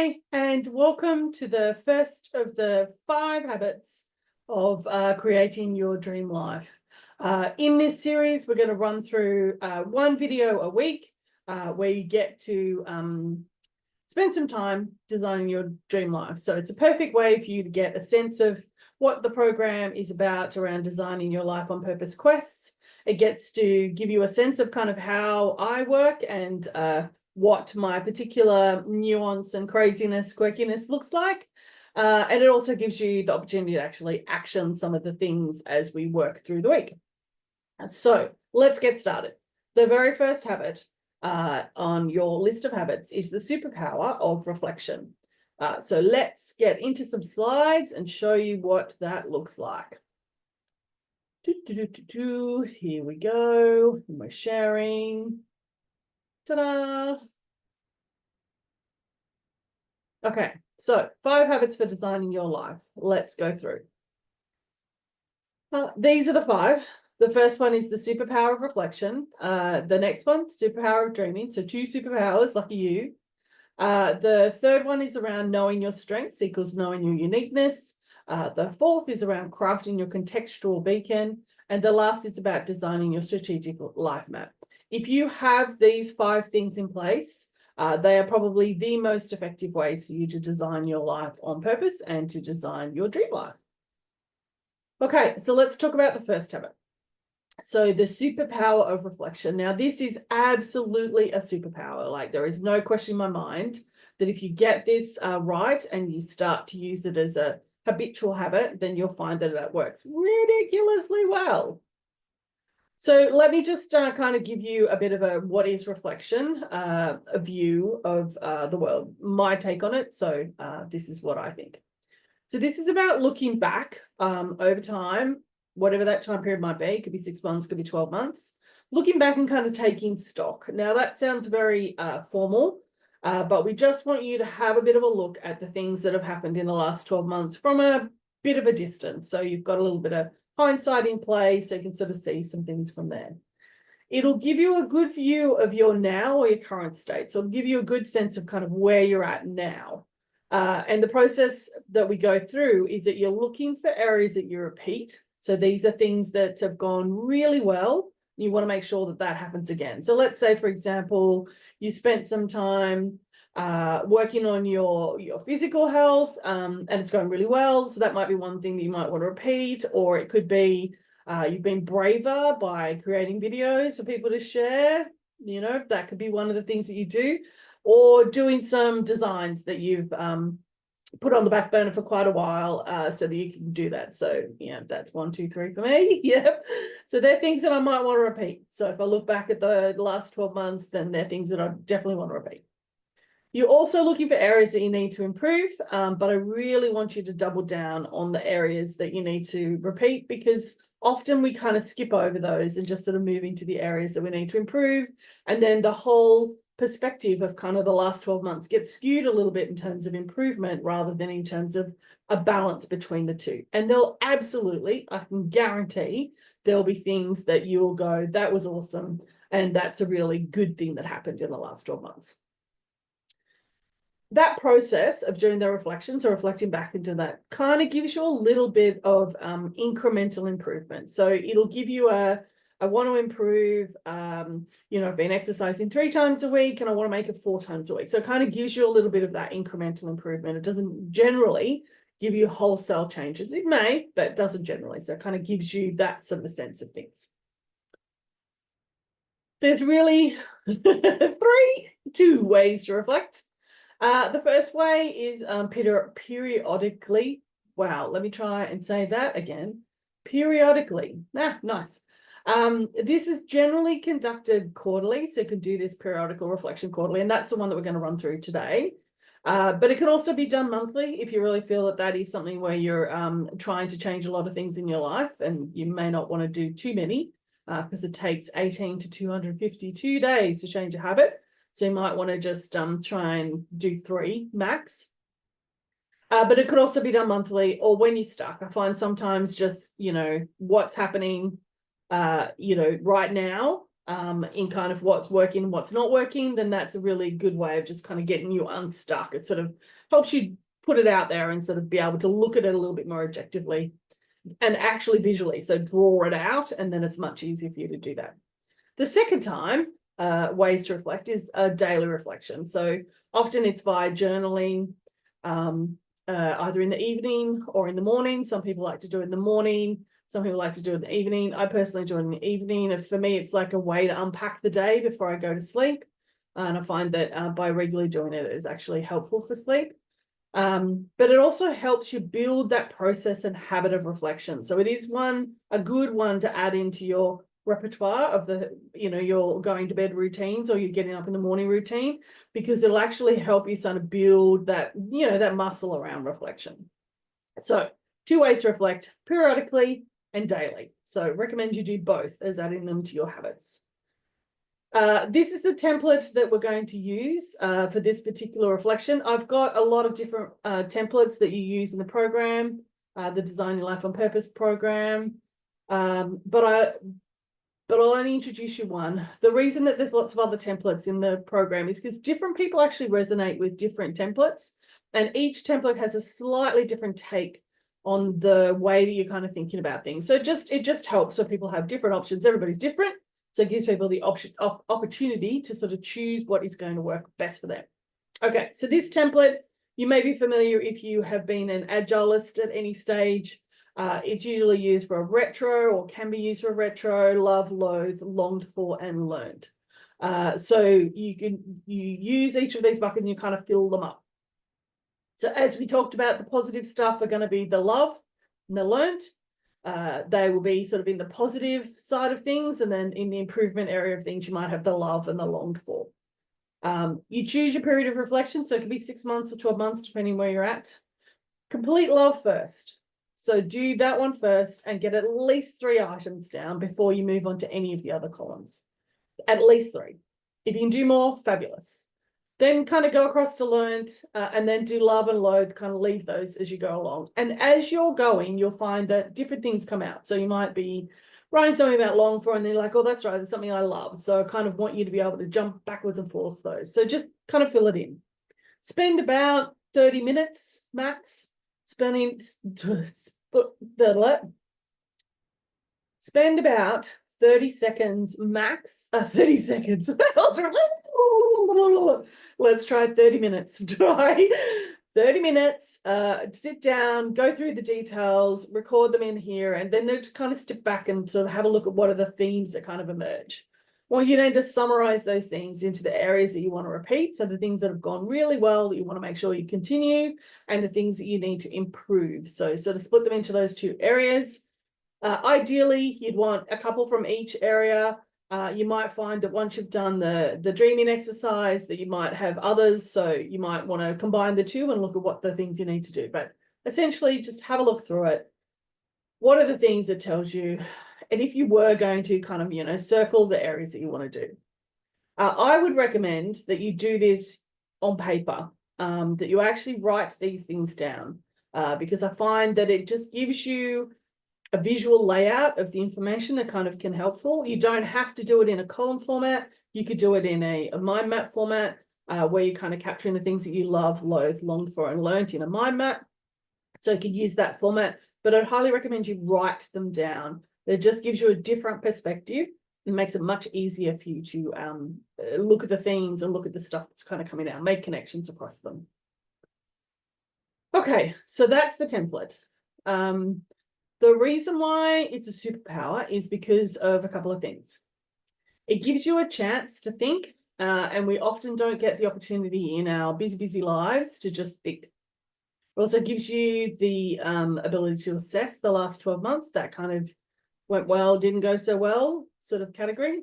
Hi, and welcome to the first of the 5 habits of creating your dream life. In this series, we're going to run through one video a week where you get to spend some time designing your dream life. So it's a perfect way for you to get a sense of what the program is about around designing your life on purpose quests. It gets to give you a sense of kind of how I work and what my particular nuance and craziness, quirkiness looks like. And it also gives you the opportunity to actually action some of the things as we work through the week. So let's get started. The very first habit on your list of habits is the superpower of reflection. So let's get into some slides and show you what that looks like. Here we go. We're sharing. Ta-da! Okay, so 5 habits for designing your life. Let's go through. These are the 5. The first one is the superpower of reflection. The next one, superpower of dreaming. So 2 superpowers, lucky you. The third one is around knowing your strengths equals knowing your uniqueness. The fourth is around crafting your contextual beacon. And the last is about designing your strategic life map. If you have these 5 things in place, they are probably the most effective ways for you to design your life on purpose and to design your dream life. Okay, so let's talk about the first habit. So the superpower of reflection. Now, this is absolutely a superpower. Like, there is no question in my mind that if you get this right and you start to use it as a habitual habit, then you'll find that it works ridiculously well. So let me just kind of give you a bit of a what is reflection, a view of the world, my take on it. So this is what I think. So this is about looking back over time, whatever that time period might be. It could be 6 months, could be 12 months. Looking back and kind of taking stock. Now that sounds very formal, but we just want you to have a bit of a look at the things that have happened in the last 12 months from a bit of a distance. So you've got a little bit of hindsight in play, so you can sort of see some things from there. It'll give you a good view of your now or your current state. So it'll give you a good sense of kind of where you're at now. And the process that we go through is that you're looking for areas that you repeat. So these are things that have gone really well. You want to make sure that that happens again. So let's say, for example, you spent some time working on your physical health and it's going really well. So that might be one thing that you might want to repeat, or it could be you've been braver by creating videos for people to share. You know, that could be one of the things that you do, or doing some designs that you've put on the back burner for quite a while so that you can do that. So, yeah, that's 1, 2, 3 for me. Yep. So they're things that I might want to repeat. So if I look back at the last 12 months, then they're things that I definitely want to repeat. You're also looking for areas that you need to improve, but I really want you to double down on the areas that you need to repeat, because often we kind of skip over those and just sort of move into the areas that we need to improve. And then the whole perspective of kind of the last 12 months gets skewed a little bit in terms of improvement rather than in terms of a balance between the two. And there'll absolutely, I can guarantee, there'll be things that you'll go, that was awesome. And that's a really good thing that happened in the last 12 months. That process of doing the reflections or reflecting back into that kind of gives you a little bit of incremental improvement. So it'll give you I want to improve, you know, I've been exercising 3 times a week and I want to make it 4 times a week. So it kind of gives you a little bit of that incremental improvement. It doesn't generally give you wholesale changes. It may, but it doesn't generally. So it kind of gives you that sort of a sense of things. There's really 2 ways to reflect. The first way is periodically. Wow, let me try and say that again. Periodically. Nice. This is generally conducted quarterly, so you can do this periodical reflection quarterly, and that's the one that we're going to run through today. But it can also be done monthly if you really feel that that is something where you're trying to change a lot of things in your life, and you may not want to do too many because it takes 18 to 252 days to change a habit. So you might want to just try and do 3 max. But it could also be done monthly or when you're stuck. I find sometimes just, you know, what's happening, you know, right now in kind of what's working, what's not working, then that's a really good way of just kind of getting you unstuck. It sort of helps you put it out there and sort of be able to look at it a little bit more objectively and actually visually. So draw it out, and then it's much easier for you to do that. The second time, ways to reflect is a daily reflection. So often it's via journaling, either in the evening or in the morning. Some people like to do it in the morning. Some people like to do it in the evening. I personally do it in the evening. And for me, it's like a way to unpack the day before I go to sleep. And I find that by regularly doing it is actually helpful for sleep. But it also helps you build that process and habit of reflection. So it is a good one to add into your repertoire of your going to bed routines or you're getting up in the morning routine, because it'll actually help you sort of build that, that muscle around reflection. So 2 ways to reflect: periodically and daily. So recommend you do both as adding them to your habits. This is the template that we're going to use for this particular reflection. I've got a lot of different templates that you use in the program, the Design Your Life on Purpose program, but I'll only introduce you one. The reason that there's lots of other templates in the program is because different people actually resonate with different templates, and each template has a slightly different take on the way that you're kind of thinking about things. So it just helps when people have different options. Everybody's different. So it gives people the opportunity to sort of choose what is going to work best for them. Okay, so this template, you may be familiar if you have been an agilist at any stage. It's usually used for a retro, or can be used for a retro: love, loathe, longed for, and learned. So you use each of these buckets and you kind of fill them up. So as we talked about, the positive stuff are going to be the love and the learned. They will be sort of in the positive side of things, and then in the improvement area of things, you might have the love and the longed for. You choose your period of reflection, so it could be 6 months or 12 months, depending where you're at. Complete love first. So do that one first and get at least 3 items down before you move on to any of the other columns. At least 3. If you can do more, fabulous. Then kind of go across to learned, and then do love and loathe, kind of leave those as you go along. And as you're going, you'll find that different things come out. So you might be writing something about long for, and then you're like, oh, that's right, that's something I love. So I kind of want you to be able to jump backwards and forth those. So just kind of fill it in. Spend about 30 minutes max spend about 30 seconds max, 30 seconds. Let's try 30 minutes. Try 30 minutes, sit down, go through the details, record them in here, and then to kind of step back and sort of have a look at what are the themes that kind of emerge. Well, you need to summarize those things into the areas that you want to repeat. So the things that have gone really well that you want to make sure you continue, and the things that you need to improve. So sort of split them into those 2 areas. Ideally, you'd want a couple from each area. You might find that once you've done the dreaming exercise, that you might have others. So you might want to combine the 2 and look at what the things you need to do. But essentially, just have a look through it. What are the things it tells you? And if you were going to kind of, circle the areas that you want to do. I would recommend that you do this on paper, that you actually write these things down, because I find that it just gives you a visual layout of the information that kind of can helpful. You don't have to do it in a column format. You could do it in a mind map format, where you're kind of capturing the things that you love, loathe, longed for, and learnt in a mind map. So you could use that format, but I'd highly recommend you write them down. It just gives you a different perspective and makes it much easier for you to look at the themes and look at the stuff that's kind of coming out, make connections across them. Okay, so that's the template. The reason why it's a superpower is because of a couple of things. It gives you a chance to think, and we often don't get the opportunity in our busy lives to just think. It also gives you the ability to assess the last 12 months, that kind of went well, didn't go so well sort of category.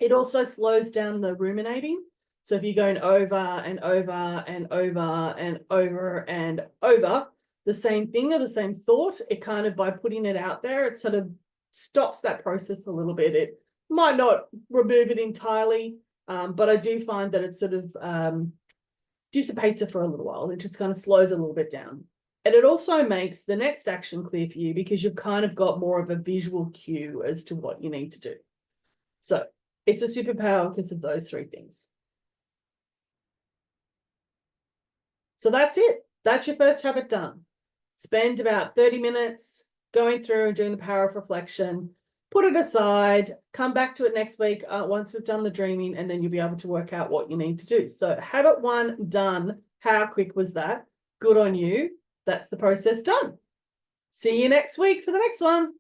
It also slows down the ruminating. So if you're going over and over and over and over and over the same thing or the same thought, it kind of, by putting it out there, it sort of stops that process a little bit. It might not remove it entirely, but I do find that it sort of dissipates it for a little while. It just kind of slows it a little bit down. And it also makes the next action clear for you, because you've kind of got more of a visual cue as to what you need to do. So It's a superpower because of those three things. So that's it. That's your first habit done. Spend about 30 minutes going through and doing the power of reflection. Put it aside, come back to it next week once we've done the dreaming, and then you'll be able to work out what you need to do. So habit 1 done. How quick was that? Good on you. That's the process done. See you next week for the next one.